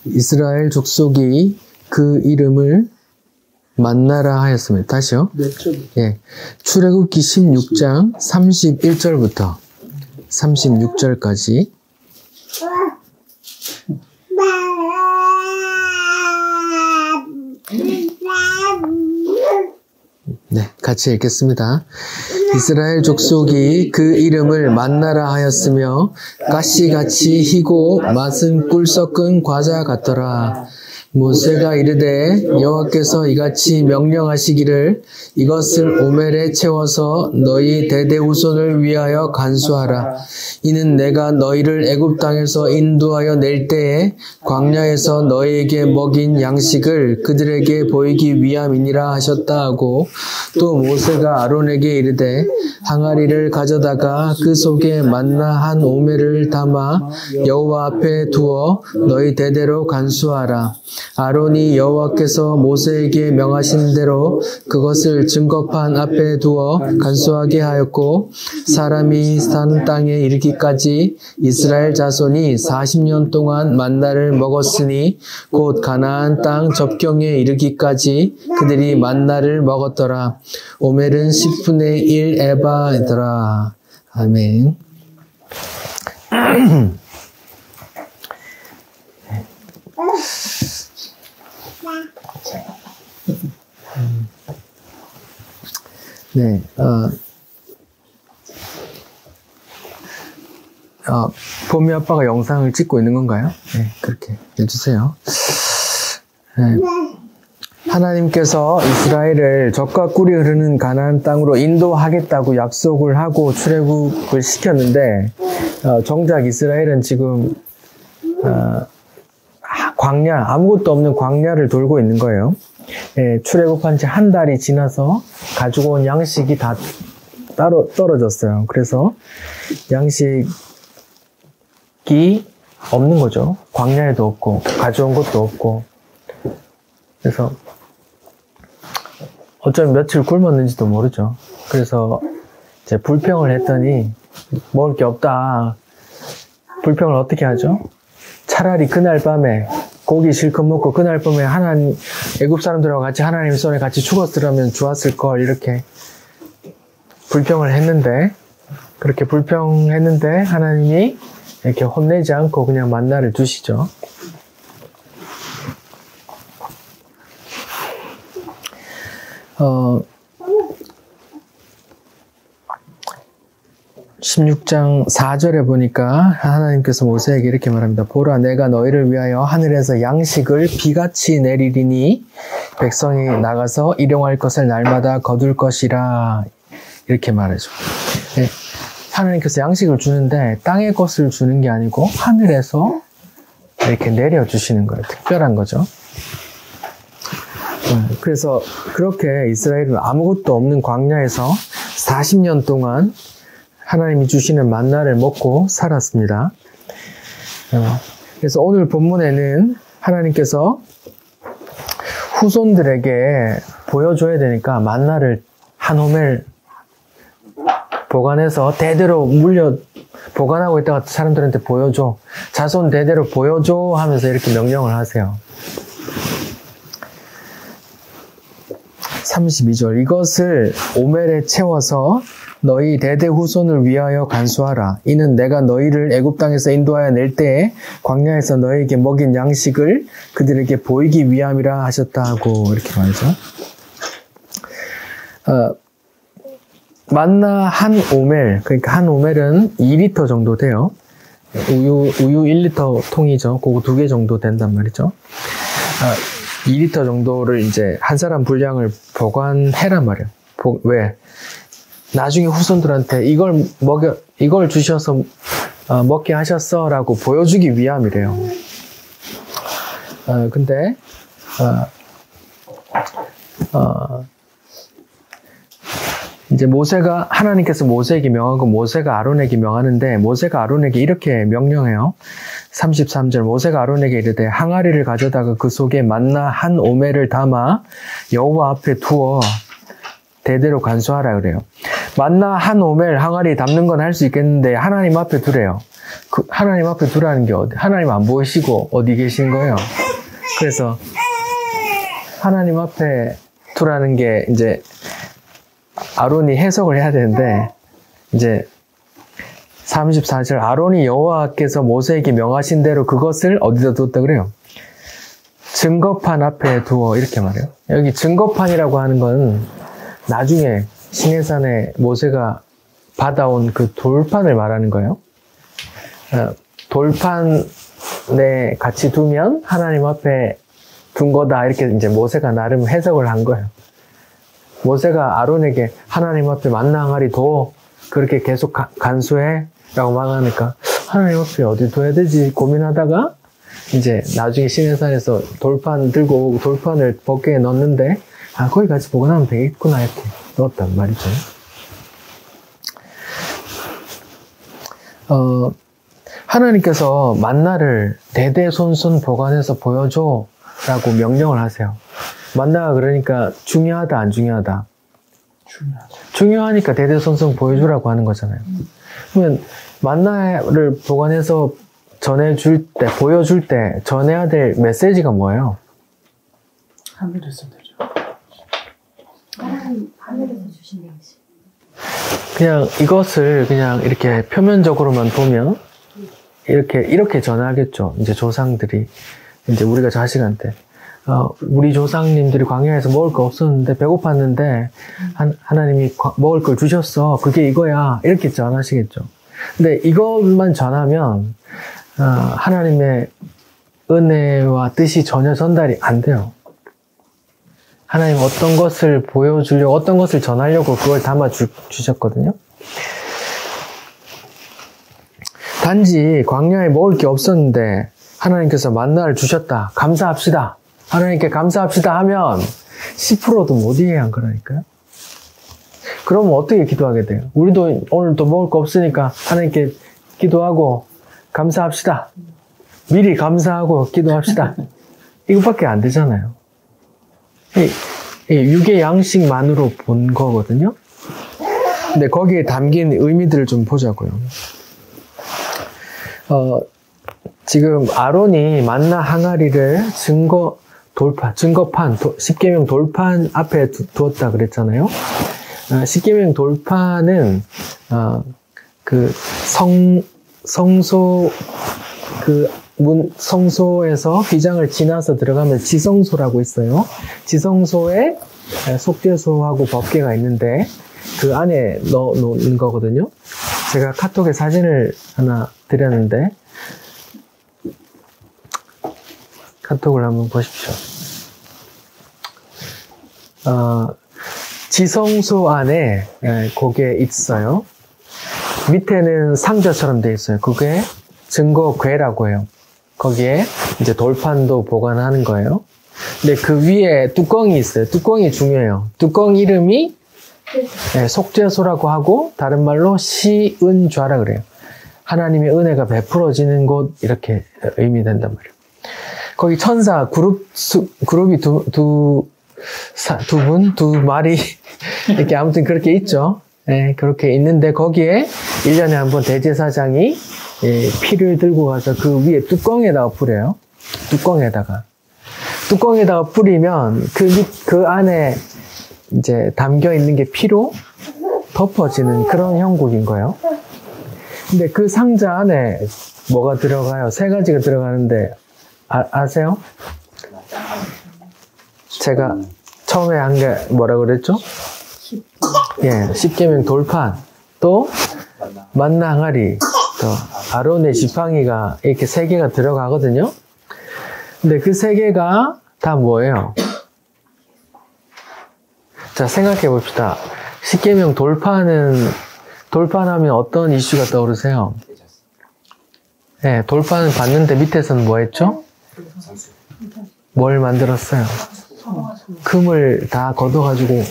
이스라엘 족속이 그 이름을 만나라 하였습니다. 다시요. 예. 출애굽기 16장 31절부터 36절까지. 네, 같이 읽겠습니다. 이스라엘 족속이 그 이름을 만나라 하였으며 가시같이 희고 맛은 꿀 섞은 과자 같더라. 모세가 이르되 여호와께서 이같이 명령하시기를 이것을 오멜에 채워서 너희 대대 후손을 위하여 간수하라. 이는 내가 너희를 애굽 땅에서 인도하여 낼 때에 광야에서 너희에게 먹인 양식을 그들에게 보이기 위함이니라 하셨다 하고, 또 모세가 아론에게 이르되 항아리를 가져다가 그 속에 만나 한 오멜을 담아 여호와 앞에 두어 너희 대대로 간수하라. 아론이 여호와께서 모세에게 명하신 대로 그것을 증거판 앞에 두어 간수하게 하였고, 사람이 산 땅에 이르기까지 이스라엘 자손이 40년 동안 만나를 먹었으니 곧 가나안 땅 접경에 이르기까지 그들이 만나를 먹었더라. 오멜은 10분의 1 에바더라. 아멘. 네, 보미 아빠가 영상을 찍고 있는 건가요? 네, 그렇게 해주세요. 네. 하나님께서 이스라엘을 젖과 꿀이 흐르는 가나안 땅으로 인도하겠다고 약속을 하고 출애굽을 시켰는데, 정작 이스라엘은 지금 광야, 아무것도 없는 광야를 돌고 있는 거예요. 예, 출애굽한 지 한 달이 지나서 가지고 온 양식이 다 따로 떨어졌어요. 그래서 양식이 없는 거죠. 광야에도 없고 가져온 것도 없고. 그래서 어쩌면 며칠 굶었는지도 모르죠. 그래서 이제 불평을 했더니 먹을 게 없다. 불평을 어떻게 하죠? 차라리 그날 밤에 고기 실컷 먹고 그날 밤에 하나님, 애굽 사람들하고 같이 하나님 손에 같이 죽었으면 좋았을 걸, 이렇게 불평을 했는데, 그렇게 불평했는데 하나님이 이렇게 혼내지 않고 그냥 만나를 주시죠. 16장 4절에 보니까 하나님께서 모세에게 이렇게 말합니다. 보라, 내가 너희를 위하여 하늘에서 양식을 비같이 내리리니 백성이 나가서 일용할 것을 날마다 거둘 것이라. 이렇게 말해줘. 네. 하나님께서 양식을 주는데 땅의 것을 주는 게 아니고 하늘에서 이렇게 내려주시는 거예요. 특별한 거죠. 그래서 그렇게 이스라엘은 아무것도 없는 광야에서 40년 동안 하나님이 주시는 만나를 먹고 살았습니다. 그래서 오늘 본문에는 하나님께서 후손들에게 보여줘야 되니까 만나를 한 오멜 보관해서 대대로 보관하고 있다가 사람들한테 보여줘. 자손 대대로 보여줘 하면서 이렇게 명령을 하세요. 32절, 이것을 오멜에 채워서 너희 대대 후손을 위하여 간수하라. 이는 내가 너희를 애굽 땅에서 인도하여 낼 때에 광야에서 너희에게 먹인 양식을 그들에게 보이기 위함이라 하셨다 하고 이렇게 말이죠. 만나 한 오멜, 그러니까 한 오멜은 2리터 정도 돼요. 우유 1리터 통이죠. 그거 2개 정도 된단 말이죠. 2리터 정도를 이제 한 사람 분량을 보관해란 말이에요. 왜? 나중에 후손들한테 이걸 주셔서 먹게 하셨어 라고 보여주기 위함이래요. 근데 이제 하나님께서 모세에게 명하고 모세가 아론에게 명하는데, 모세가 아론에게 이렇게 명령해요. 33절, 모세가 아론에게 이르되 항아리를 가져다가 그 속에 만나 한 오멜을 담아 여호와 앞에 두어 대대로 간수하라 그래요. 만나 한 오멜 항아리 담는 건 할 수 있겠는데 하나님 앞에 두래요. 하나님 앞에 두라는 게 하나님 안 보이시고 어디 계신 거예요? 그래서 하나님 앞에 두라는 게 이제 아론이 해석을 해야 되는데, 이제 34절, 아론이 여호와께서 모세에게 명하신 대로 그것을 어디다 두었다 그래요? 증거판 앞에 두어, 이렇게 말해요. 여기 증거판이라고 하는 건 나중에 시내산에 모세가 받아온 그 돌판을 말하는 거예요. 돌판에 같이 두면 하나님 앞에 둔 거다, 이렇게 이제 모세가 나름 해석을 한 거예요. 모세가 아론에게 하나님 앞에 만나 항아리 둬, 그렇게 계속 간수해 라고 말하니까 하나님 앞에 어디 둬야 되지 고민하다가 이제 나중에 시내산에서 돌판 들고 오고 돌판을 벗개에 넣었는데, 아, 거기 같이 보관하면 되겠구나, 이렇게 넣었단 말이죠. 하나님께서 만나를 대대손손 보관해서 보여줘 라고 명령을 하세요. 만나가 그러니까 중요하다, 안 중요하다? 중요하니까 대대손손 보여주라고 하는 거잖아요. 그러면 만나를 보관해서 전해줄 때, 보여줄 때 전해야 될 메시지가 뭐예요? 하늘에서 내려. 하늘에서 주신 명시. 그냥 이것을 그냥 이렇게 표면적으로만 보면 이렇게 전하겠죠. 이제 조상들이, 이제 우리가 자식한테, 우리 조상님들이 광야에서 먹을 거 없었는데 배고팠는데 하나님이 먹을 걸 주셨어. 그게 이거야. 이렇게 전하시겠죠. 근데 이것만 전하면 하나님의 은혜와 뜻이 전혀 전달이 안 돼요. 하나님 어떤 것을 보여주려고, 어떤 것을 전하려고 그걸 담아 주셨거든요. 단지 광야에 먹을 게 없었는데 하나님께서 만나를 주셨다, 감사합시다, 하나님께 감사합시다 하면 10%도 못 이해한 거라니까요. 그러면 어떻게 기도하게 돼요? 우리도 오늘도 먹을 거 없으니까 하나님께 기도하고 감사합시다, 미리 감사하고 기도합시다, 이것밖에 안 되잖아요. 육의 양식만으로 본 거거든요. 근데 거기에 담긴 의미들을 좀 보자고요. 지금 아론이 만나 항아리를 증거판, 십계명 돌판 앞에 두었다 그랬잖아요. 십계명 돌판은 그 성소, 그 성소에서 휘장을 지나서 들어가면 지성소라고 있어요. 지성소에 속죄소하고 법궤가 있는데 그 안에 넣는 거거든요. 제가 카톡에 사진을 하나 드렸는데 카톡을 한번 보십시오. 지성소 안에 그게 있어요. 밑에는 상자처럼 되어 있어요. 그게 증거궤라고 해요. 거기에 이제 돌판도 보관하는 거예요. 근데 그 위에 뚜껑이 있어요. 뚜껑이 중요해요. 뚜껑 이름이 속죄소라고 하고, 다른 말로 시은좌라 그래요. 하나님의 은혜가 베풀어지는 곳, 이렇게 의미된단 말이에요. 거기 천사 그룹이 두 마리 이렇게 아무튼 그렇게 있죠. 네, 그렇게 있는데 거기에 1년에 한 번 대제사장이 피를 들고 가서 그 위에 뚜껑에다가 뿌려요. 뚜껑에다가 뿌리면 그 안에 이제 담겨 있는 게 피로 덮어지는 그런 형국인 거예요. 근데 그 상자 안에 뭐가 들어가요? 3가지가 들어가는데 아세요? 제가 처음에 한 게 뭐라 그랬죠? 예, 십계명 돌판, 또 만나 항아리, 또 아론의 지팡이가 이렇게 3개가 들어가거든요. 근데 그 3개가 다 뭐예요? 자, 생각해 봅시다. 십계명 돌판하면 어떤 이슈가 떠오르세요? 네, 돌판을 봤는데 밑에서는 뭐 했죠? 뭘 만들었어요? 금을 다 걷어가지고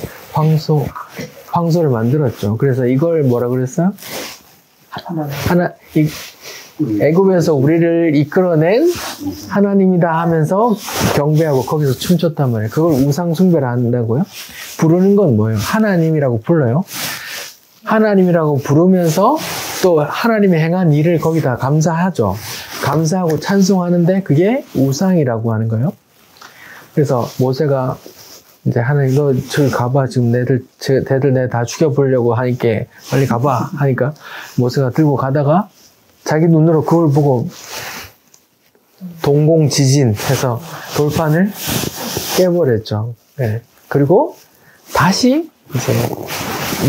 황소를 만들었죠. 그래서 이걸 뭐라 그랬어요? 애굽에서 우리를 이끌어낸 하나님이다 하면서 경배하고 거기서 춤췄단 말이에요. 그걸 우상 숭배를 한다고요? 부르는 건 뭐예요? 하나님이라고 불러요. 하나님이라고 부르면서 또 하나님이 행한 일을 거기다 감사하죠. 감사하고 찬송하는데 그게 우상이라고 하는 거예요. 그래서 모세가 이제 하나님 너 저기 가봐. 지금 걔들 내 다 죽여보려고 하니까 빨리 가봐 하니까 모세가 들고 가다가 자기 눈으로 그걸 보고 동공지진해서 돌판을 깨버렸죠. 네. 그리고 다시 이제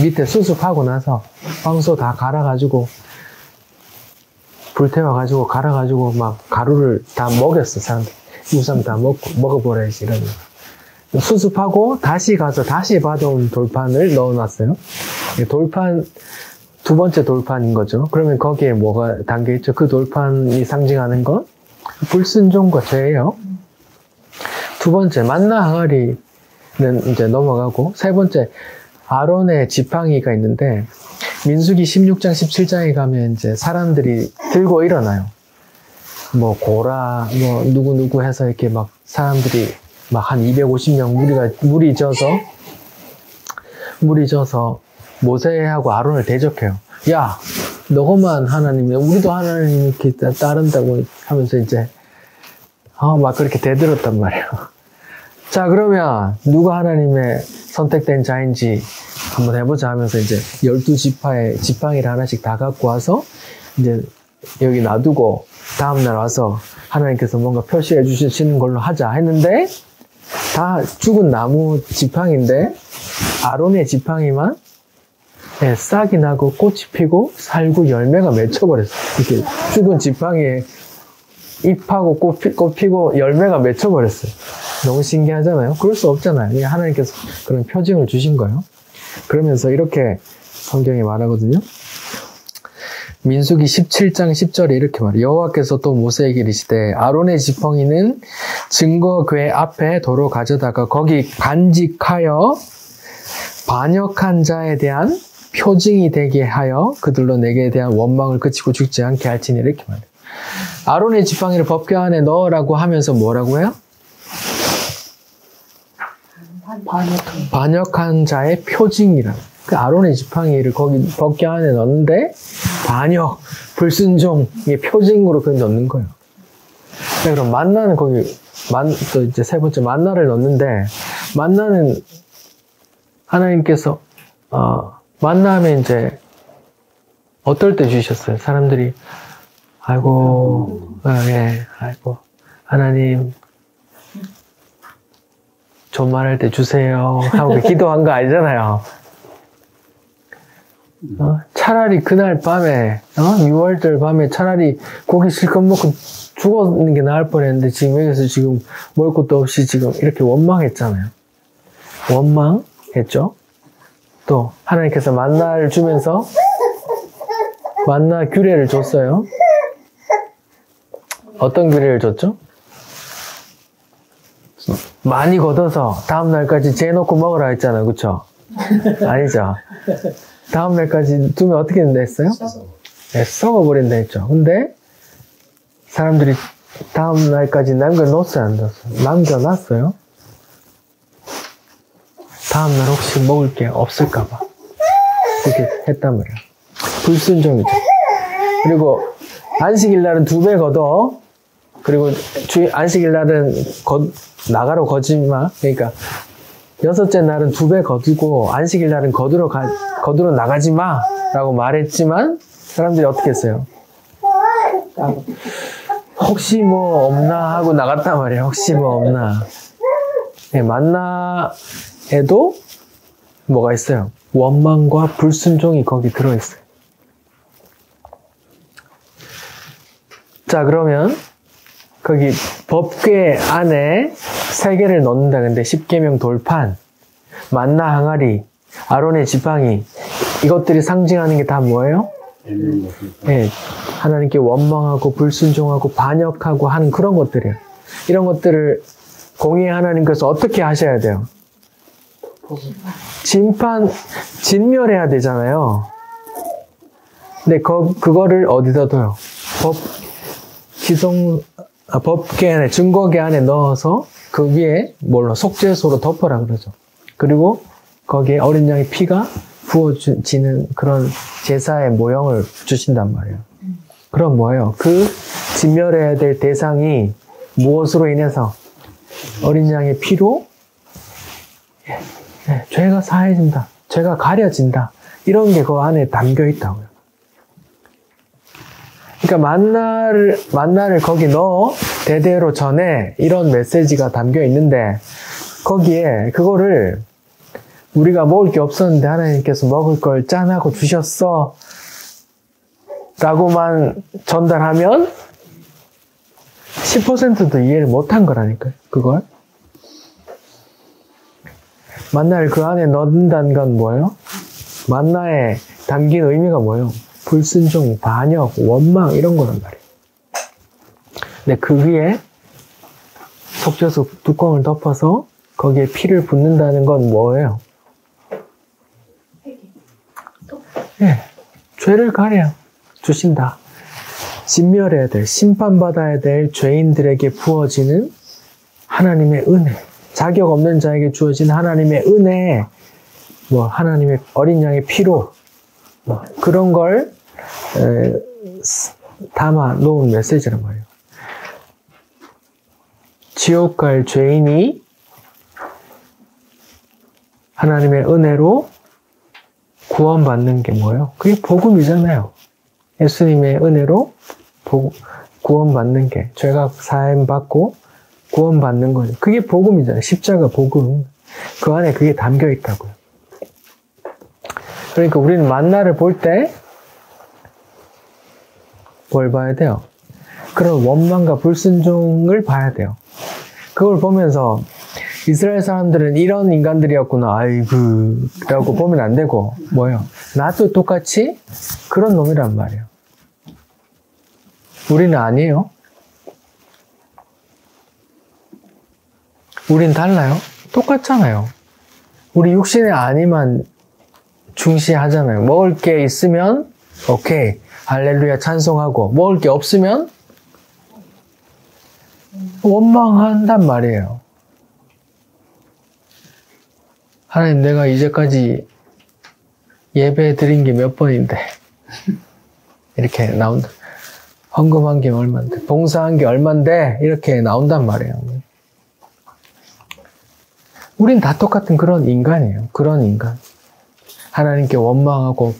밑에 수습하고 나서 황소 다 갈아가지고 불태워가지고 갈아가지고 막 가루를 다 먹였어. 사람들 우상 다 먹어버려야지 이러면 수습하고 다시 가서 다시 받아온 돌판을 넣어놨어요. 돌판 두 번째 돌판인 거죠. 그러면 거기에 뭐가 담겨있죠? 그 돌판이 상징하는 건 불순종과 죄예요. 두 번째 만나 항아리는 이제 넘어가고 세 번째 아론의 지팡이가 있는데 민수기 16장 17장에 가면 이제 사람들이 들고 일어나요. 뭐 고라 뭐 누구 해서 이렇게 막 사람들이 막 한 250명 물이 져서 모세하고 아론을 대적해요. 야, 너만 하나님이야. 우리도 하나님 이렇게 따른다고 하면서 이제 막 그렇게 대들었단 말이에요. 자, 그러면 누가 하나님의 선택된 자인지 한번 해보자 하면서 이제 12지파의 지팡이를 하나씩 다 갖고 와서 이제 여기 놔두고 다음날 와서 하나님께서 뭔가 표시해 주시는 걸로 하자 했는데 다 죽은 나무 지팡이인데 아론의 지팡이만 싹이 나고 꽃이 피고 살구 열매가 맺혀버렸어요. 이렇게 죽은 지팡이에 잎하고 꽃 피고 열매가 맺혀버렸어요. 너무 신기하잖아요. 그럴 수 없잖아요. 하나님께서 그런 표징을 주신 거예요. 그러면서 이렇게 성경이 말하거든요. 민수기 17장 10절에 이렇게 말해요. 여호와께서 또 모세에게 이르시되 아론의 지팡이는 증거궤 앞에 도로 가져다가 거기 간직하여 반역한 자에 대한 표징이 되게 하여 그들로 내게 대한 원망을 그치고 죽지 않게 할지니 이렇게 말해요. 아론의 지팡이를 법궤 안에 넣으라고 하면서 뭐라고 해요? 반역한 자의 표징이라. 그 아론의 지팡이를 거기 법궤 안에 넣는데 반역, 불순종의 표징으로 그 넣는 거예요. 그럼 만나는 거기 또 이제 세 번째 만나를 넣는데 만나는 하나님께서 만나면 이제 어떨 때 주셨어요? 사람들이 아이고 하나님 존말할 때 주세요 하고 기도한 거 아니잖아요. 차라리 그날 밤에 6월절 밤에 차라리 고기 실컷 먹고 죽었는 게 나을 뻔했는데 지금 여기서 지금 먹을 것도 없이 지금 이렇게 원망했잖아요. 원망했죠. 또 하나님께서 만나를 주면서 만나 규례를 줬어요. 어떤 규례를 줬죠? 많이 걷어서 다음 날까지 재놓고 먹으라 했잖아요. 그쵸? 아니죠. 다음 날까지 두면 어떻게 된다 했어요? 네, 썩어버린다 했죠. 근데 사람들이 다음 날까지 남겨놓았어요, 안 놨어요? 남겨놨어요. 다음 날 혹시 먹을 게 없을까봐 그렇게 했단 말이에요. 불순종이죠. 그리고 안식일 날은 2배 걷어. 그리고 안식일 날은 나가러 거지 마. 그러니까 6째 날은 2배 거두고 안식일 날은 거두러 나가지 마 라고 말했지만 사람들이 어떻게 했어요? 혹시 뭐 없나 하고 나갔단 말이에요. 혹시 뭐 없나. 네, 만나에도 뭐가 있어요? 원망과 불순종이 거기 들어있어요. 자, 그러면 거기 법궤 안에 3개를 넣는다. 근데 10계명 돌판, 만나 항아리, 아론의 지팡이, 이것들이 상징하는 게 다 뭐예요? 네, 하나님께 원망하고 불순종하고 반역하고 하는 그런 것들이에요. 이런 것들을 공의의 하나님께서 어떻게 하셔야 돼요? 진멸해야 되잖아요. 근데 그거를 어디다 둬요? 법궤 안에, 증거궤 안에 넣어서 그 위에 뭘로 속죄소로 덮어라 그러죠. 그리고 거기에 어린 양의 피가 부어지는 그런 제사의 모형을 주신단 말이에요. 그럼 뭐예요? 그 진멸해야 될 대상이 무엇으로 인해서? 어린 양의 피로 죄가 사해진다. 죄가 가려진다. 이런 게 그 안에 담겨 있다고요. 그러니까 만나를 거기 넣어 대대로 전해 이런 메시지가 담겨 있는데 거기에 그거를 우리가 먹을 게 없었는데 하나님께서 먹을 걸 짠하고 주셨어 라고만 전달하면 10%도 이해를 못한 거라니까요. 그걸 만나를 그 안에 넣는다는 건 뭐예요? 만나에 담긴 의미가 뭐예요? 불순종, 반역, 원망 이런 거란 말이에요. 근데 그 위에 속죄수 뚜껑을 덮어서 거기에 피를 붓는다는 건 뭐예요? 예, 죄를 가려 주신다. 진멸해야 될, 심판받아야 될 죄인들에게 부어지는 하나님의 은혜, 자격 없는 자에게 주어진 하나님의 은혜, 하나님의 어린 양의 피로 그런 걸 담아 놓은 메시지란 말이에요. 지옥 갈 죄인이 하나님의 은혜로 구원받는 게 뭐예요? 그게 복음이잖아요. 예수님의 은혜로 구원받는 게, 죄가 사함받고 구원받는 거죠. 그게 복음이잖아요. 십자가 복음. 그 안에 그게 담겨 있다고요. 그러니까 우리는 만나를 볼 때 뭘 봐야 돼요? 그런 원망과 불순종을 봐야 돼요. 그걸 보면서 이스라엘 사람들은 이런 인간들이었구나, 아이고 라고 보면 안 되고, 뭐예요? 나도 똑같이 그런 놈이란 말이에요. 우리는 아니에요. 우린 달라요. 똑같잖아요. 우리 육신의 안위만 중시하잖아요. 먹을 게 있으면 오케이, 할렐루야 찬송하고, 먹을 게 없으면 원망한단 말이에요. 하나님, 내가 이제까지 예배 드린 게 몇 번인데 이렇게 나온다. 헌금한 게 얼만데, 봉사한 게 얼만데, 이렇게 나온단 말이에요. 우린 다 똑같은 그런 인간이에요. 그런 인간. 하나님께 원망하고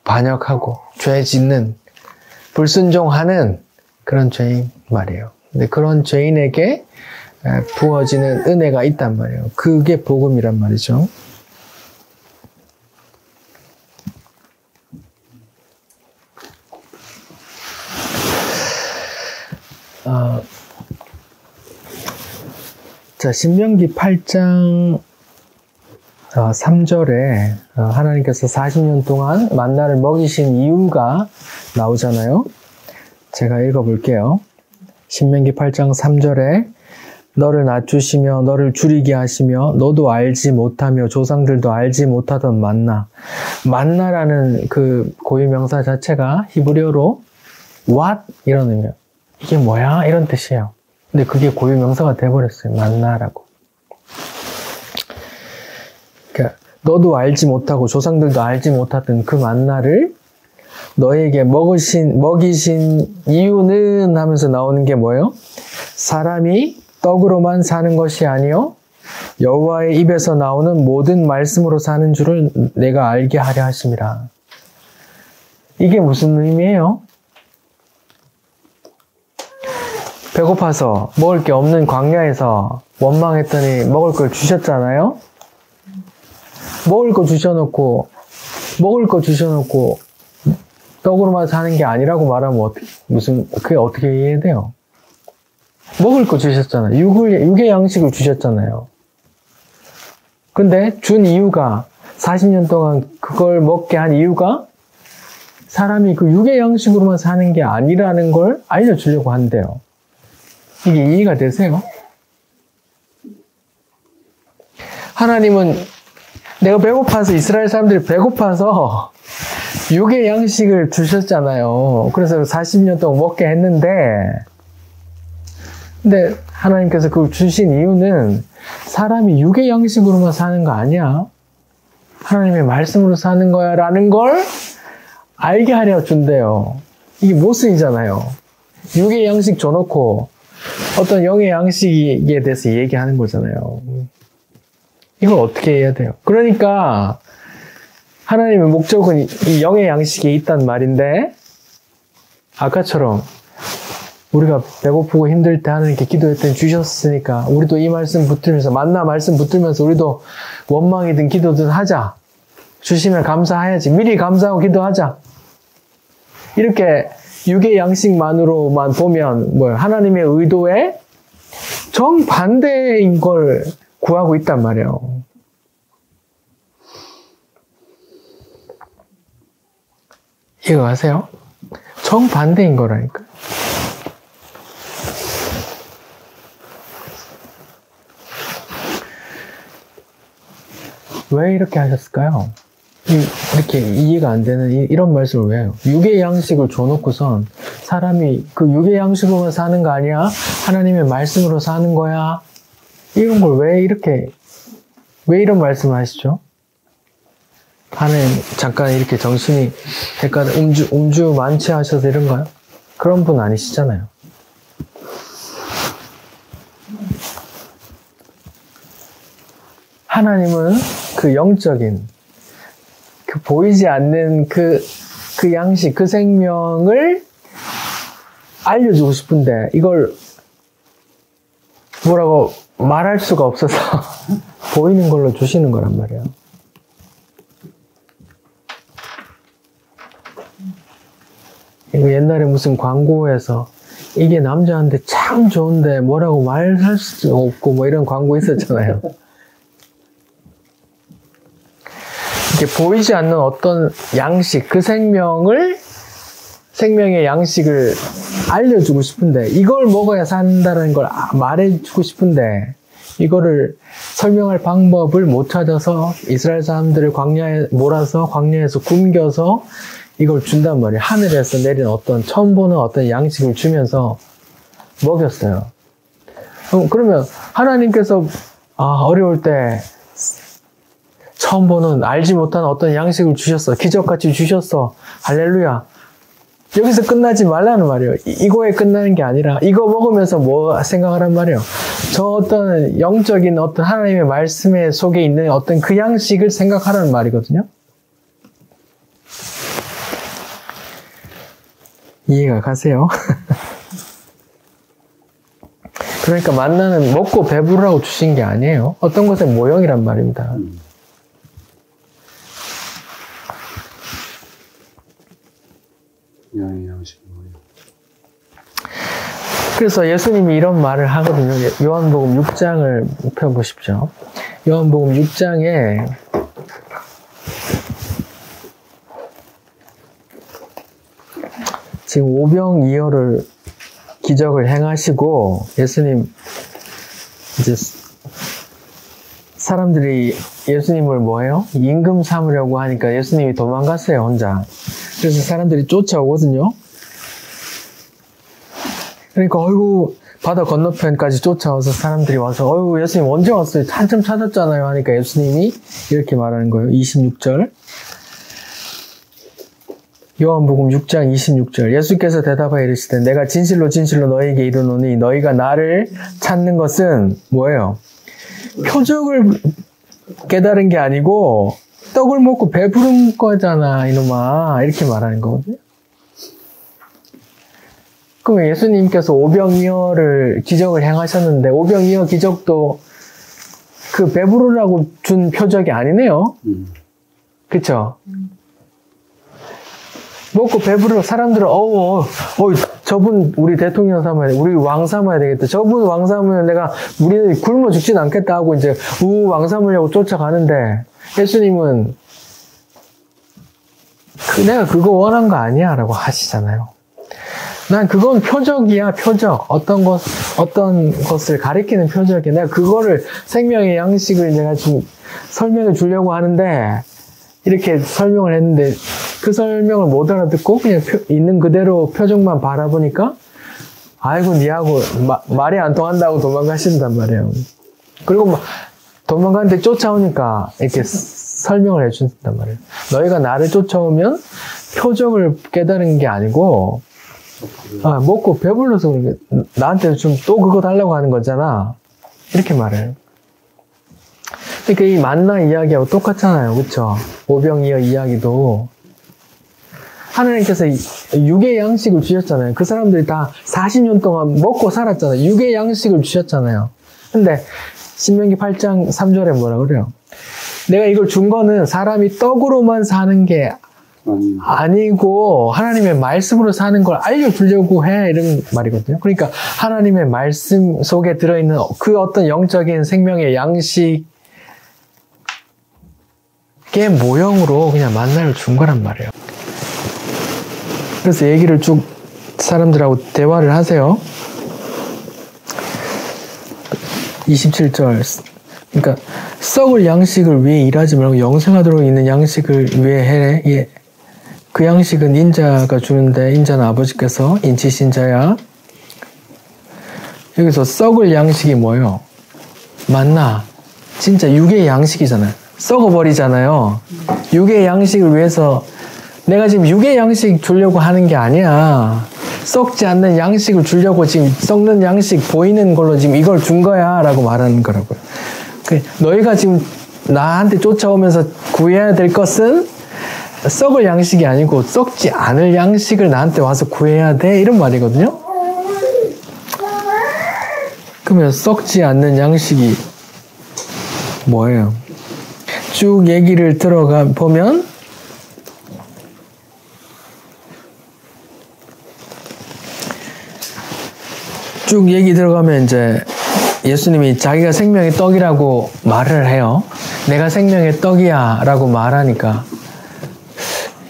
반역하고 죄 짓는, 불순종하는 그런 죄인 말이에요. 근데 그런 죄인에게 부어지는 은혜가 있단 말이에요. 그게 복음이란 말이죠. 자, 신명기 8장 3절에 하나님께서 40년 동안 만나를 먹이신 이유가 나오잖아요. 제가 읽어볼게요. 신명기 8장 3절에 너를 낮추시며 너를 줄이게 하시며 너도 알지 못하며 조상들도 알지 못하던 만나라는 그 고유명사 자체가 히브리어로 what? 이런 의미예요. 이게 뭐야? 이런 뜻이에요. 근데 그게 고유명사가 돼버렸어요. 만나라고. 그러니까 너도 알지 못하고 조상들도 알지 못하던 그 만나를 너에게 먹이신 이유는 하면서 나오는 게 뭐예요? 사람이 떡으로만 사는 것이 아니요 여호와의 입에서 나오는 모든 말씀으로 사는 줄을 내가 알게 하려 하심이라. 이게 무슨 의미예요? 배고파서 먹을 게 없는 광야에서 원망했더니 먹을 걸 주셨잖아요? 먹을 거 주셔놓고 떡으로만 사는 게 아니라고 말하면 그게 어떻게 이해돼요? 먹을 거 주셨잖아요. 육의 양식을 주셨잖아요. 근데 준 이유가 40년 동안 그걸 먹게 한 이유가 사람이 그 육의 양식으로만 사는 게 아니라는 걸 알려주려고 한대요. 이게 이해가 되세요? 하나님은 내가 배고파서, 이스라엘 사람들이 배고파서 육의 양식을 주셨잖아요. 그래서 40년 동안 먹게 했는데, 근데 하나님께서 그걸 주신 이유는 사람이 육의 양식으로만 사는 거 아니야. 하나님의 말씀으로 사는 거야 라는 걸 알게 하려 준대요. 이게 모순이잖아요. 육의 양식 줘놓고 어떤 영의 양식에 대해서 얘기하는 거잖아요. 이걸 어떻게 해야 돼요? 그러니까 하나님의 목적은 이 영의 양식에 있단 말인데, 아까처럼 우리가 배고프고 힘들 때 하나님께 기도했더니 주셨으니까 우리도 이 말씀 붙들면서, 만나 말씀 붙들면서 우리도 원망이든 기도든 하자. 주시면 감사해야지. 미리 감사하고 기도하자. 이렇게 육의 양식만으로만 보면 하나님의 의도에 정반대인 걸 구하고 있단 말이에요. 이거 아세요? 정반대인 거라니까. 왜 이렇게 하셨을까요? 이렇게 이해가 안 되는 이런 말씀을 왜 해요? 육의 양식을 줘놓고선 사람이 그 육의 양식으로만 사는 거 아니야? 하나님의 말씀으로 사는 거야? 이런 걸 왜 이런 말씀을 하시죠? 하나님 잠깐 이렇게 정신이 약간 음주 만취하셔서 이런가요? 그런 분 아니시잖아요. 하나님은 그 영적인, 그 보이지 않는 그 양식, 그 생명을 알려주고 싶은데 이걸 뭐라고 말할 수가 없어서 보이는 걸로 주시는 거란 말이에요. 이거 옛날에 무슨 광고에서 이게 남자한테 참 좋은데 뭐라고 말할 수도 없고 이런 광고 있었잖아요. 이렇게 보이지 않는 어떤 양식, 그 생명의 양식을 알려주고 싶은데, 이걸 먹어야 산다는 걸 말해주고 싶은데, 이거를 설명할 방법을 못 찾아서 이스라엘 사람들을 광야에 몰아서 광야에서 굶겨서 이걸 준단 말이에요. 하늘에서 내린 처음 보는 어떤 양식을 주면서 먹였어요. 그러면 하나님께서 어려울 때 처음 보는 알지 못한 어떤 양식을 주셨어. 기적같이 주셨어. 할렐루야. 여기서 끝나지 말라는 말이에요. 이거에 끝나는 게 아니라 이거 먹으면서 뭐 생각하란 말이에요. 저 어떤 영적인 어떤 하나님의 말씀에 속에 있는 어떤 그 양식을 생각하라는 말이거든요. 이해가 가세요? 그러니까 만나는 먹고 배부르라고 주신 게 아니에요. 어떤 것의 모형이란 말입니다. 그래서 예수님이 이런 말을 하거든요. 요한복음 6장을 펴보십시오. 요한복음 6장에 지금 오병이어를 기적을 행하시고 예수님 이제 사람들이 예수님을 뭐해요? 임금 삼으려고 하니까 예수님이 도망갔어요, 혼자. 그래서 사람들이 쫓아오거든요. 그러니까 어이구 바다 건너편까지 쫓아와서 사람들이 와서 어이구 예수님 언제 왔어요? 한참 찾았잖아요 하니까 예수님이 이렇게 말하는 거예요. 26절 요한복음 6장 26절 예수께서 대답하여 이르시되 내가 진실로 진실로 너희에게 이르노니 너희가 나를 찾는 것은 뭐예요? 표적을 깨달은 게 아니고 떡을 먹고 배부른 거잖아 이놈아, 이렇게 말하는 거거든요. 그럼 예수님께서 오병이어를 기적을 행하셨는데 오병이어 기적도 그 배부르라고 준 표적이 아니네요. 그쵸? 먹고 배부르고 사람들은 저분 우리 대통령 삼아야 돼, 우리 왕 삼아야 되겠다, 저분 왕 삼으면 내가 우리는 굶어 죽진 않겠다 하고 이제 왕 삼으려고 쫓아가는데 예수님은 내가 그거 원한 거 아니야 라고 하시잖아요. 난 그건 표적이야, 표적. 어떤 것을 가리키는 표적이야. 내가 그거를 생명의 양식을 내가 지금 설명해 주려고 하는데 이렇게 설명을 했는데 그 설명을 못 알아듣고 그냥 있는 그대로 표적만 바라보니까 아이고 니하고 말이 안 통한다고 도망가신단 말이에요. 그리고 도망가는데 쫓아오니까 이렇게 설명을 해준단 말이에요. 너희가 나를 쫓아오면 표적을 깨달은 게 아니고 먹고 배불러서 나한테 좀 또 그거 달라고 하는 거잖아. 이렇게 말해요. 그러니까 이 만나 이야기하고 똑같잖아요. 그쵸? 오병이어 이야기도 하나님께서 육의 양식을 주셨잖아요. 그 사람들이 다 40년 동안 먹고 살았잖아요. 육의 양식을 주셨잖아요. 근데 신명기 8장 3절에 뭐라 그래요? 내가 이걸 준 거는 사람이 떡으로만 사는 게 아니고 하나님의 말씀으로 사는 걸 알려주려고 해, 이런 말이거든요. 그러니까 하나님의 말씀 속에 들어있는 그 어떤 영적인 생명의 양식의 모형으로 그냥 만나를 준 거란 말이에요. 그래서 얘기를 쭉 사람들하고 대화를 하세요. 27절. 그러니까 썩을 양식을 위해 일하지 말고 영생하도록 있는 양식을 위해 해. 예. 그 양식은 인자가 주는데 인자는 아버지께서 인치신 자야. 여기서 썩을 양식이 뭐예요? 만나. 진짜 육의 양식이잖아요. 썩어버리잖아요. 육의 양식을 위해서 내가 지금 육의 양식 주려고 하는 게 아니야. 썩지 않는 양식을 주려고 지금 썩는 양식 보이는 걸로 지금 이걸 준 거야 라고 말하는 거라고요. 너희가 지금 나한테 쫓아오면서 구해야 될 것은 썩을 양식이 아니고 썩지 않을 양식을 나한테 와서 구해야 돼, 이런 말이거든요. 그러면 썩지 않는 양식이 뭐예요? 쭉 얘기를 들어가 보면 쭉 얘기 들어가면 이제 예수님이 자기가 생명의 떡이라고 말을 해요. 내가 생명의 떡이야 라고 말하니까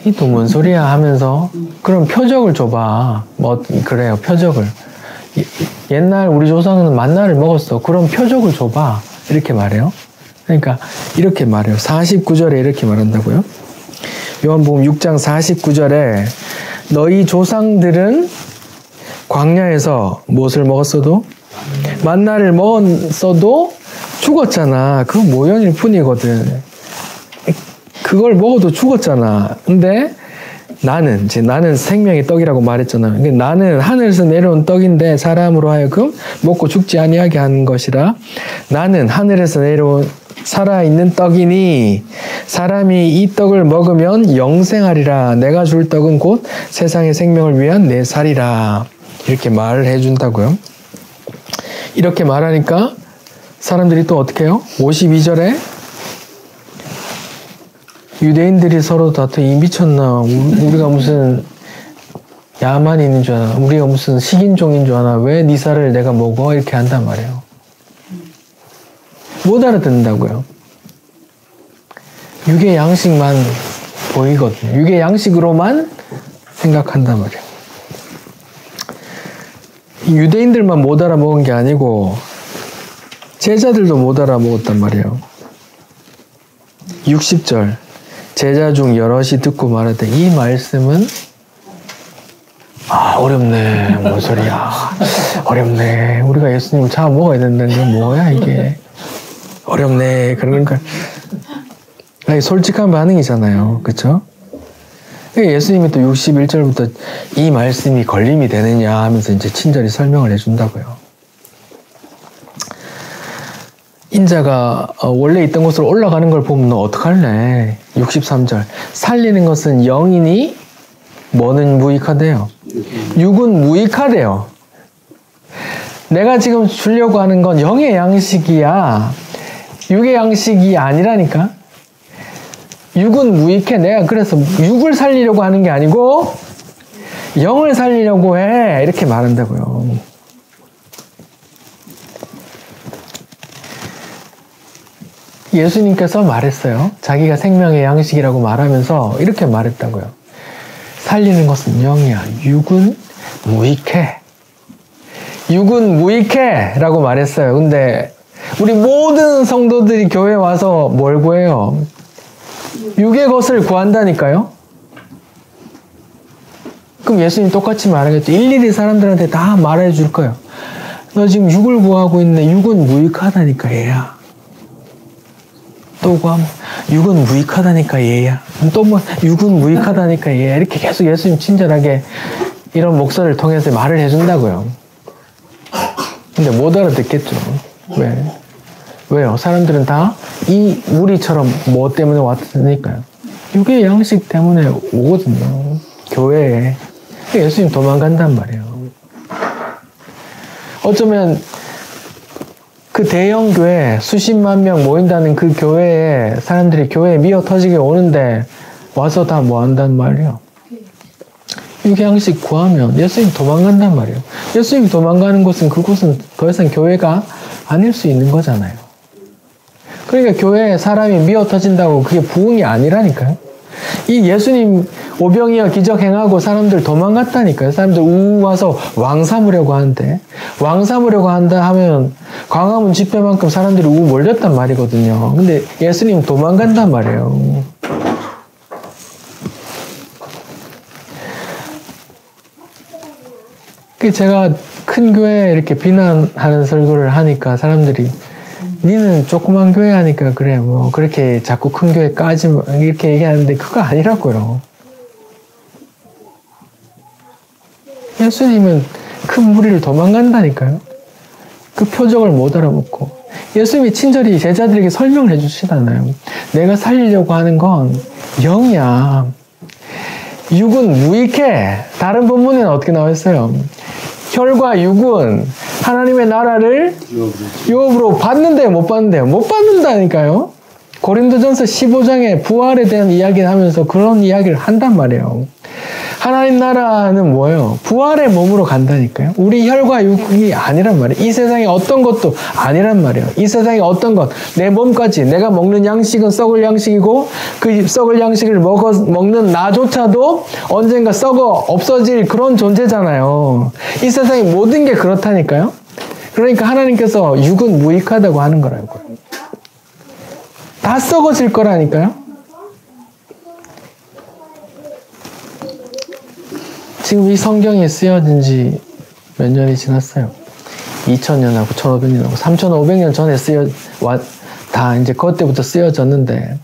이 또 뭔 소리야 하면서 그럼 표적을 줘봐. 뭐 그래요, 표적을. 옛날 우리 조상은 만나를 먹었어. 그럼 표적을 줘봐. 이렇게 말해요. 그러니까 이렇게 말해요. 49절에 이렇게 말한다고요. 요한복음 6장 49절에 너희 조상들은 광야에서 무엇을 먹었어도? 만나를 먹었어도 죽었잖아. 그 모형일 뿐이거든. 그걸 먹어도 죽었잖아. 근데 나는 생명의 떡이라고 말했잖아. 그러니까 나는 하늘에서 내려온 떡인데 사람으로 하여금 먹고 죽지 아니하게 하는 것이라. 나는 하늘에서 내려온 살아있는 떡이니 사람이 이 떡을 먹으면 영생하리라. 내가 줄 떡은 곧 세상의 생명을 위한 내 살이라. 이렇게 말을 해준다고요. 이렇게 말하니까 사람들이 또 어떻게 해요? 52절에 유대인들이 서로 다투 이 미쳤나? 우리가 무슨 야만이 있는 줄 아나? 우리가 무슨 식인종인 줄 아나? 왜 네 살을 내가 먹어? 이렇게 한단 말이에요. 못 알아듣는다고요. 육의 양식만 보이거든요. 육의 양식으로만 생각한단 말이에요. 유대인들만 못 알아먹은 게 아니고 제자들도 못 알아먹었단 말이에요. 60절. 제자 중 여럿이 듣고 말하되 이 말씀은 어렵네. 뭔 소리야. 어렵네. 우리가 예수님을 잡아 먹어야 된다는 게 뭐야 이게. 어렵네. 그러니까 솔직한 반응이잖아요. 그쵸? 예수님이 또 61절부터 이 말씀이 걸림이 되느냐 하면서 이제 친절히 설명을 해준다고요. 인자가 원래 있던 곳으로 올라가는 걸 보면 너 어떡할래? 63절. 살리는 것은 영이니 뭐는 무익하대요? 육은 무익하대요. 내가 지금 주려고 하는 건 영의 양식이야. 육의 양식이 아니라니까. 육은 무익해. 내가 그래서 육을 살리려고 하는 게 아니고 영을 살리려고 해. 이렇게 말한다고요. 예수님께서 말했어요. 자기가 생명의 양식이라고 말하면서 이렇게 말했다고요. 살리는 것은 영이야. 육은 무익해. 육은 무익해 라고 말했어요. 근데 우리 모든 성도들이 교회에 와서 뭘 구해요? 육의 것을 구한다니까요. 그럼 예수님 똑같이 말하겠죠. 일일이 사람들한테 다 말해 줄 거예요. 너 지금 육을 구하고 있는데 육은 무익하다니까 얘야. 또 구하면 육은 무익하다니까 얘야. 또 뭐 육은 무익하다니까 얘야. 이렇게 계속 예수님 친절하게 이런 목소리를 통해서 말을 해준다고요. 근데 못 알아듣겠죠. 왜? 왜요? 사람들은 다 이 우리처럼 뭐 때문에 왔으니까요. 육의 양식 때문에 오거든요. 교회에. 예수님 도망간단 말이에요. 어쩌면 그 대형 교회 수십만 명 모인다는 그 교회에 사람들이 교회에 미어 터지게 오는데 와서 다 뭐 한단 말이에요. 육의 양식 구하면 예수님 도망간단 말이에요. 예수님 도망가는 곳은 그곳은 더 이상 교회가 아닐 수 있는 거잖아요. 그러니까 교회에 사람이 미어 터진다고 그게 부흥이 아니라니까요. 이 예수님 오병이어 기적 행하고 사람들 도망갔다니까요. 사람들 우 와서 왕 삼으려고 하는데 왕 삼으려고 한다 하면 광화문 집회만큼 사람들이 우 몰렸단 말이거든요. 근데 예수님 도망간단 말이에요. 제가 큰 교회 이렇게 비난하는 설교를 하니까 사람들이 니는 조그만 교회 하니까 그래 뭐 그렇게 자꾸 큰 교회 까지 이렇게 얘기하는데 그거 아니라고요. 예수님은 큰 무리를 도망간다니까요. 그 표적을 못 알아먹고 예수님이 친절히 제자들에게 설명을 해주시잖아요. 내가 살리려고 하는 건 영이야. 육은 무익해. 다른 본문에는 어떻게 나와 있어요? 혈과 육은 하나님의 나라를 유업으로 받는데 못 받는데요. 못 받는다니까요. 고린도전서 15장에 부활에 대한 이야기를 하면서 그런 이야기를 한단 말이에요. 하나님 나라는 뭐예요? 부활의 몸으로 간다니까요. 우리 혈과 육이 아니란 말이에요. 이 세상에 어떤 것도 아니란 말이에요. 이 세상에 어떤 것, 내 몸까지 내가 먹는 양식은 썩을 양식이고 그 썩을 양식을 먹는 나조차도 언젠가 썩어 없어질 그런 존재잖아요. 이 세상의 모든 게 그렇다니까요. 그러니까 하나님께서 육은 무익하다고 하는 거라고요. 다 썩어질 거라니까요. 지금 이 성경이 쓰여진 지 몇 년이 지났어요. 2000년하고 1500년하고 3500년 전에 다 이제 그때부터 쓰여졌는데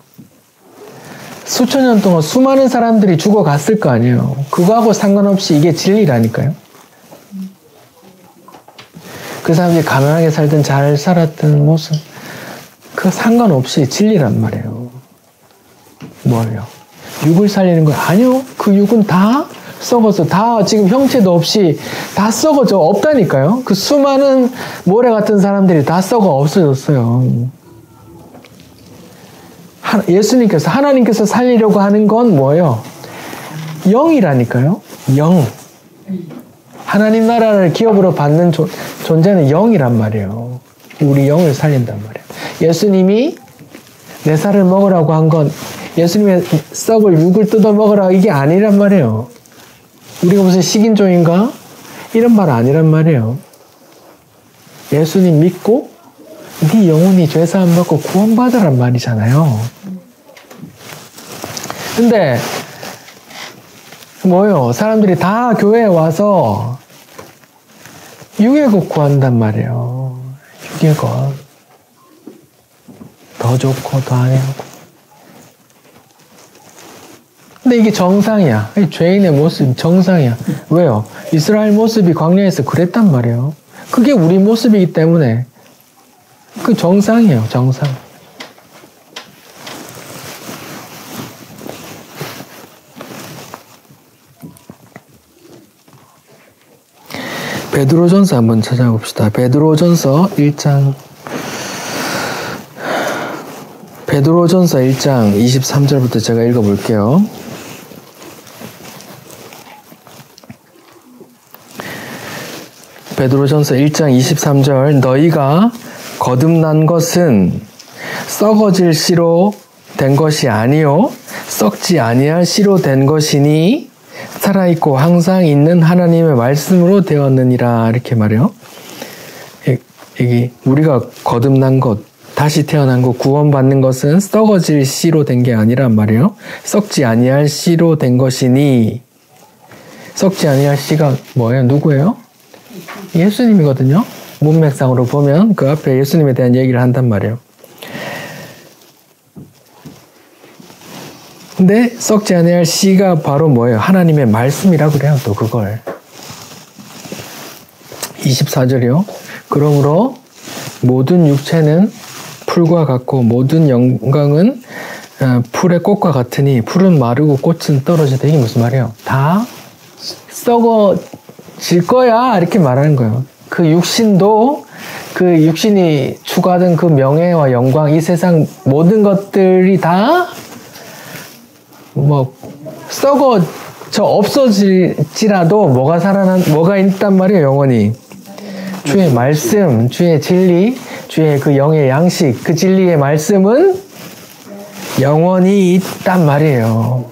수천 년 동안 수많은 사람들이 죽어갔을 거 아니에요. 그거하고 상관없이 이게 진리라니까요. 그 사람들이 가난하게 살든 잘 살았든 무슨 그 상관없이 진리란 말이에요. 뭐예요? 육을 살리는 거 아니요. 그 육은 다 썩어서 다 지금 형체도 없이 다 썩어져 없다니까요. 그 수많은 모래 같은 사람들이 다 썩어 없어졌어요. 예수님께서 하나님께서 살리려고 하는 건 뭐예요? 영이라니까요. 영. 하나님 나라를 기업으로 받는 존재는 영이란 말이에요. 우리 영을 살린단 말이에요. 예수님이 내 살을 먹으라고 한 건 예수님의 썩을 육을 뜯어 먹으라 이게 아니란 말이에요. 우리가 무슨 식인종인가? 이런 말 아니란 말이에요. 예수님 믿고 네 영혼이 죄사함 받고 구원받으란 말이잖아요. 근데 뭐요? 사람들이 다 교회에 와서 육의 것 구한단 말이에요. 육의 것. 더 좋고 더 안해하고. 근데 이게 정상이야. 죄인의 모습이 정상이야. 왜요? 이스라엘 모습이 광야에서 그랬단 말이에요. 그게 우리 모습이기 때문에 그 정상이에요. 정상. 베드로전서 한번 찾아봅시다. 베드로전서 1장 23절부터 제가 읽어볼게요. 베드로전서 1장 23절 너희가 거듭난 것은 썩어질 씨로 된 것이 아니요 썩지 아니할 씨로 된 것이니 살아있고 항상 있는 하나님의 말씀으로 되었느니라 이렇게 말해요. 여기 우리가 거듭난 것 다시 태어난 것 구원받는 것은 썩어질 씨로 된 게 아니란 말이에요. 썩지 아니할 씨로 된 것이니 썩지 아니할 씨가 뭐예요? 누구예요? 예수님이거든요. 문맥상으로 보면 그 앞에 예수님에 대한 얘기를 한단 말이에요. 근데 썩지 아니할 씨가 바로 뭐예요? 하나님의 말씀이라고 그래요. 또 그걸 24절이요. 그러므로 모든 육체는 풀과 같고 모든 영광은 풀의 꽃과 같으니 풀은 마르고 꽃은 떨어지다. 이게 무슨 말이에요? 다 썩어질 거야 이렇게 말하는 거예요. 그 육신도 그 육신이 추구하던 그 명예와 영광, 이 세상 모든 것들이 다 뭐 썩어져 없어질지라도 뭐가 있단 말이에요. 영원히 주의 말씀, 주의 진리, 주의 그 영의 양식, 그 진리의 말씀은 영원히 있단 말이에요.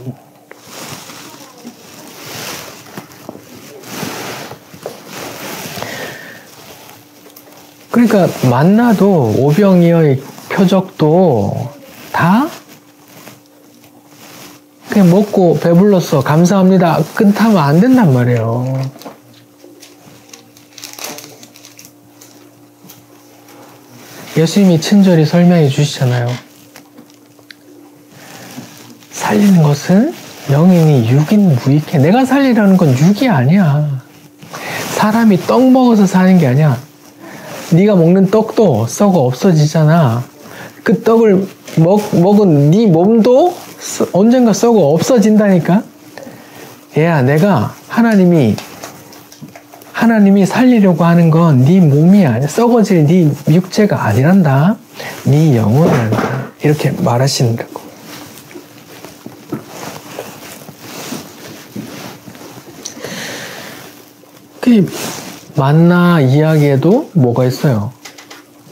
그러니까 만나도 오병이어의 표적도 다 그냥 먹고 배불렀어 감사합니다 끝하면 안 된단 말이에요. 예수님이 친절히 설명해 주시잖아요. 살리는 것은 영이니 육인 무익해. 내가 살리라는 건 육이 아니야. 사람이 떡 먹어서 사는 게 아니야. 네가 먹는 떡도 썩어 없어지잖아. 그 떡을 먹은 네 몸도 언젠가 썩어 없어진다니까. 얘야, 내가 하나님이 살리려고 하는 건 네 몸이 아니야. 썩어질 네 육체가 아니란다. 네 영혼이란다. 이렇게 말하시는 거고. 그 만나 이야기에도 뭐가 있어요?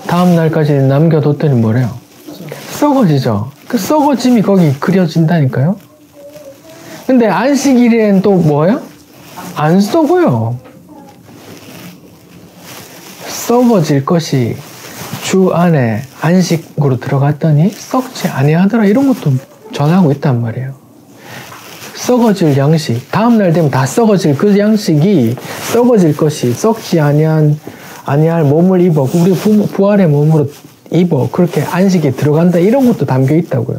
다음 날까지 남겨뒀더니 뭐래요? 썩어지죠. 그 썩어짐이 거기 그려진다니까요. 근데 안식일에는 또 뭐예요? 안 썩어요. 썩어질 것이 주 안에 안식으로 들어갔더니 썩지 아니하더라. 이런 것도 전하고 있단 말이에요. 썩어질 양식, 다음 날 되면 다 썩어질 그 양식이 썩어질 것이 썩지 아니할 몸을 입어 우리 부활의 몸으로 입어 그렇게 안식에 들어간다. 이런 것도 담겨 있다고요.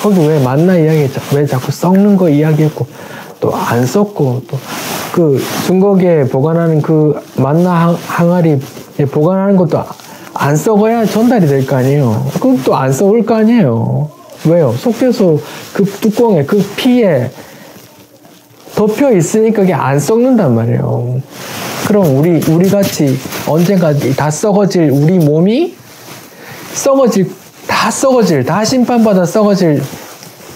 거기 왜 만나 이야기했죠? 왜 자꾸 썩는 거 이야기했고 또 안 썩고 또 그 증거기에 보관하는 그 만나 항아리 보관하는 것도 안 썩어야 전달이 될 거 아니에요. 그럼 또 안 썩을 거 아니에요. 왜요? 속죄소 그 뚜껑에 그 피에 덮여 있으니까 그게 안 썩는단 말이에요. 그럼 우리 같이 언젠가 다 썩어질 우리 몸이 다 심판받아 썩어질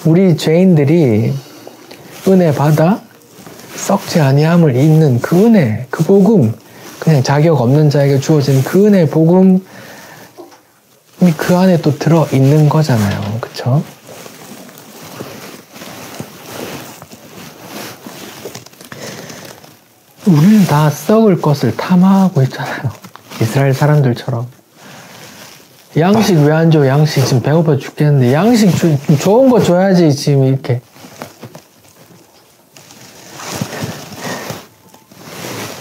우리 죄인들이 은혜 받아 썩지 아니함을 잊는 그 은혜, 그 복음, 그냥 자격 없는 자에게 주어진 그 은혜 복음이 그 안에 또 들어 있는 거잖아요. 그쵸? 우리는 다 썩을 것을 탐하고 있잖아요. 이스라엘 사람들처럼. 양식 왜 안 줘? 양식 지금 배고파 죽겠는데 양식 좀 좋은 거 줘야지 지금 이렇게.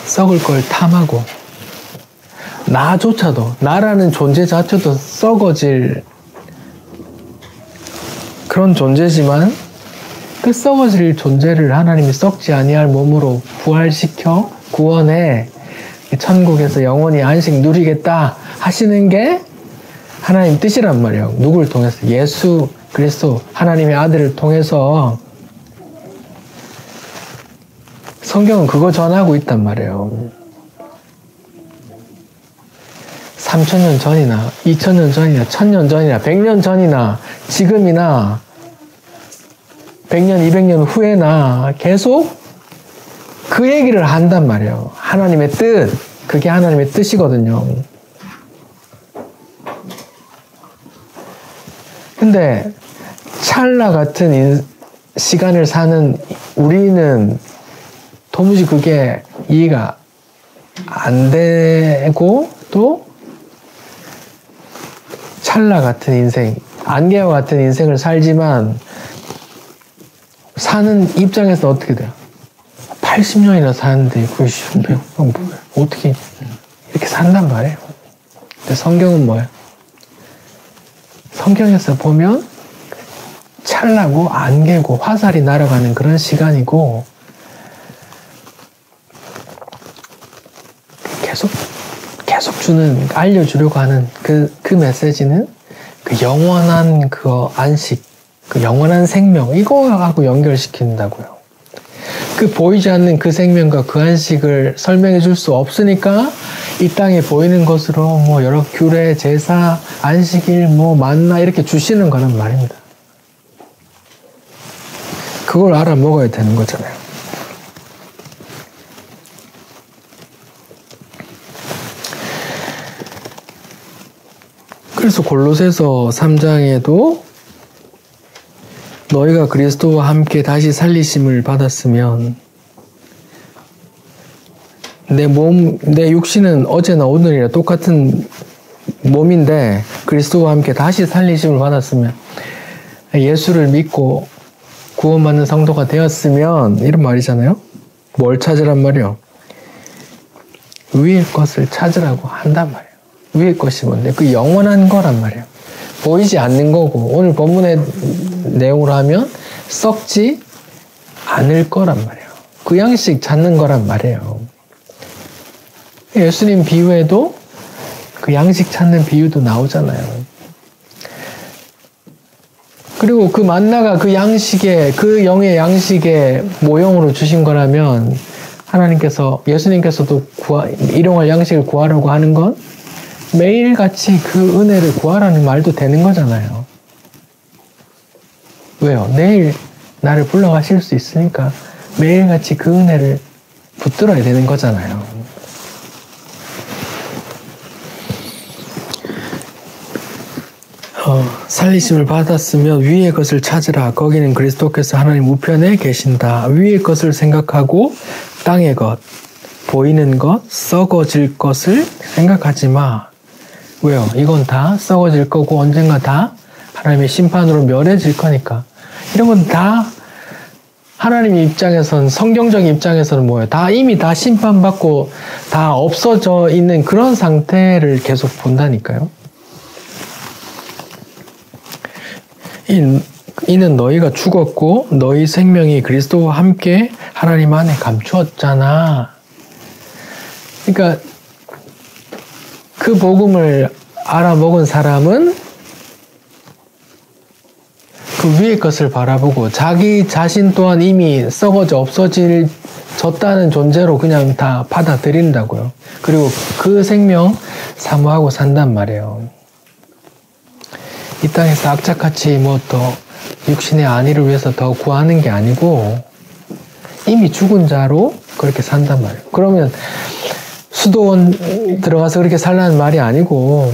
썩을 걸 탐하고 나조차도 나라는 존재 자체도 썩어질 그런 존재지만 그 썩어질 존재를 하나님이 썩지 아니할 몸으로 부활시켜 구원해 천국에서 영원히 안식 누리겠다 하시는 게 하나님 뜻이란 말이에요. 누구를 통해서? 예수 그리스도 하나님의 아들을 통해서. 성경은 그거 전하고 있단 말이에요. 3000년 전이나 2000년 전이나 1000년 전이나 100년 전이나 지금이나 100년 200년 후에나 계속 그 얘기를 한단 말이에요. 하나님의 뜻, 그게 하나님의 뜻이거든요. 근데 찰나 같은 시간을 사는 우리는 도무지 그게 이해가 안 되고 또 찰나 같은 인생, 안개와 같은 인생을 살지만 사는 입장에서 어떻게 돼요? 80년이나 사는데 그것이 어떻게 이렇게 산단 말이에요. 근데 성경은 뭐예요? 성경에서 보면 찰나고 안개고 화살이 날아가는 그런 시간이고, 계속 알려주려고 하는 그 메시지는 그 영원한 그 안식, 그 영원한 생명, 이거하고 연결시킨다고요. 그 보이지 않는 그 생명과 그 안식을 설명해 줄 수 없으니까 이 땅에 보이는 것으로 뭐 여러 규례, 제사, 안식일, 뭐 만나 이렇게 주시는 거란 말입니다. 그걸 알아 먹어야 되는 거잖아요. 그래서 골로새서 3장에도 너희가 그리스도와 함께 다시 살리심을 받았으면 내 육신은 어제나 오늘이나 똑같은 몸인데 그리스도와 함께 다시 살리심을 받았으면 예수를 믿고 구원받는 성도가 되었으면 이런 말이잖아요. 뭘 찾으란 말이요? 위의 것을 찾으라고 한단 말이에요. 위의 것이 뭔데? 그 영원한 거란 말이에요. 보이지 않는 거고 오늘 본문의 내용으로 하면 썩지 않을 거란 말이에요. 그 양식 찾는 거란 말이에요. 예수님 비유에도 그 양식 찾는 비유도 나오잖아요. 그리고 그 만나가 그 양식의, 그 영의 양식의 모형으로 주신 거라면 하나님께서, 예수님께서도 일용할 양식을 구하라고 하는 건 매일같이 그 은혜를 구하라는 말도 되는 거잖아요. 왜요? 내일 나를 불러가실 수 있으니까 매일같이 그 은혜를 붙들어야 되는 거잖아요. 살리심을 받았으면 위의 것을 찾으라. 거기는 그리스도께서 하나님 우편에 계신다. 위의 것을 생각하고 땅의 것, 보이는 것, 썩어질 것을 생각하지 마. 왜요? 이건 다 썩어질 거고 언젠가 다 하나님의 심판으로 멸해질 거니까. 이런 건 다 하나님 입장에서는, 성경적인 입장에서는 뭐예요? 이미 다 심판받고 다 없어져 있는 그런 상태를 계속 본다니까요. 이는 너희가 죽었고 너희 생명이 그리스도와 함께 하나님 안에 감추었잖아. 그러니까 그 복음을 알아먹은 사람은 그 위의 것을 바라보고 자기 자신 또한 이미 썩어져 없어졌다는 존재로 그냥 다 받아들인다고요. 그리고 그 생명 사모하고 산단 말이에요. 이 땅에서 악착같이 뭐 또 육신의 안위를 위해서 더 구하는 게 아니고 이미 죽은 자로 그렇게 산단 말이에요. 그러면 수도원 들어가서 그렇게 살라는 말이 아니고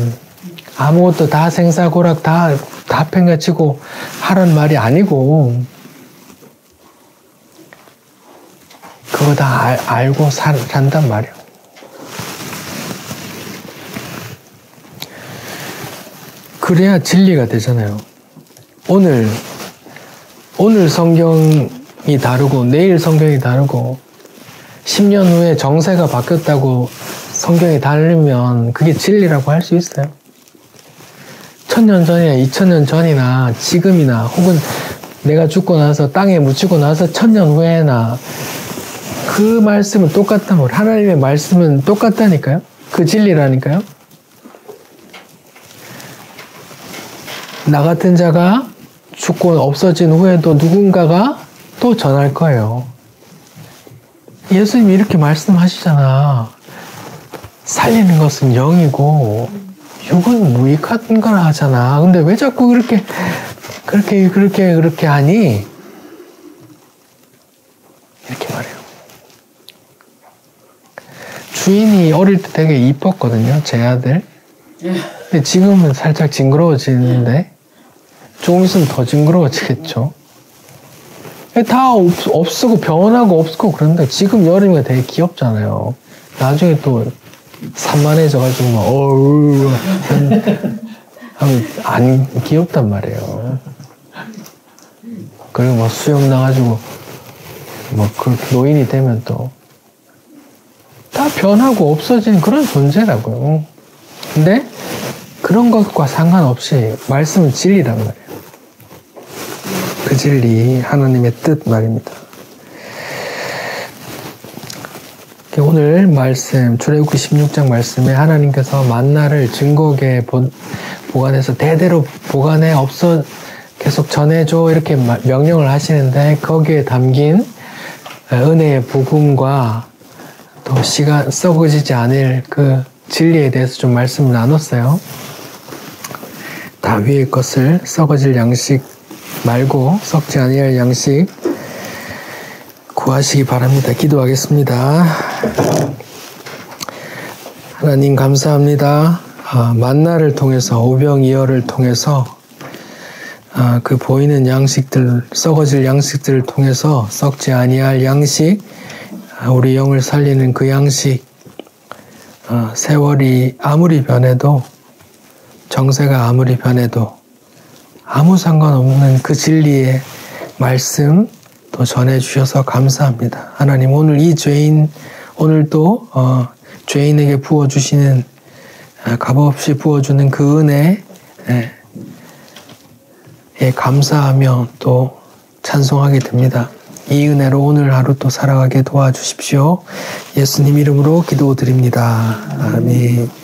아무것도 다 생사고락 다 팽개치고 하라는 말이 아니고 그거 다 알고 산단 말이에요. 그래야 진리가 되잖아요. 오늘 성경이 다르고 내일 성경이 다르고 10년 후에 정세가 바뀌었다고 성경이 다르면 그게 진리라고 할 수 있어요? 1000년 전이나 2000년 전이나 지금이나 혹은 내가 죽고 나서 땅에 묻히고 나서 1000년 후에나 그 말씀은 똑같다면 하나님의 말씀은 똑같다니까요? 그 진리라니까요? 나 같은 자가 죽고 없어진 후에도 누군가가 또 전할 거예요. 예수님이 이렇게 말씀하시잖아. 살리는 것은 영이고 육은 무익한 거라 하잖아. 근데 왜 자꾸 그렇게 하니? 이렇게 말해요. 주인이 어릴 때 되게 이뻤거든요, 제 아들. 근데 지금은 살짝 징그러워지는데 조금 있으면 더 징그러워지겠죠. 다 없고 변하고 없고 그런데 지금 여름이가 되게 귀엽잖아요. 나중에 또 산만해져가지고 막 어우 하면 안 귀엽단 말이에요. 그리고 막 수염 나가지고 막 그 노인이 되면 또 다 변하고 없어지는 그런 존재라고요. 근데 그런 것과 상관없이 말씀은 진리란 말이에요. 그 진리, 하나님의 뜻 말입니다. 오늘 말씀, 출애굽기 16장 말씀에 하나님께서 만나를 증거계에 보관해서 대대로 보관해 계속 전해줘 이렇게 명령을 하시는데 거기에 담긴 은혜의 복음과 또 썩어지지 않을 그 진리에 대해서 좀 말씀을 나눴어요. 다 위의 것을 썩어질 양식 말고 썩지 아니할 양식 구하시기 바랍니다. 기도하겠습니다. 하나님 감사합니다. 만나를 통해서 오병이어를 통해서 그 보이는 양식들, 썩어질 양식들을 통해서 썩지 아니할 양식, 우리 영을 살리는 그 양식, 세월이 아무리 변해도, 정세가 아무리 변해도 아무 상관없는 그 진리의 말씀 또 전해주셔서 감사합니다. 하나님 오늘 이 죄인, 오늘도 죄인에게 부어주시는, 값없이 부어주는 그 은혜에 감사하며 또 찬송하게 됩니다. 이 은혜로 오늘 하루 또 살아가게 도와주십시오. 예수님 이름으로 기도드립니다. 아멘.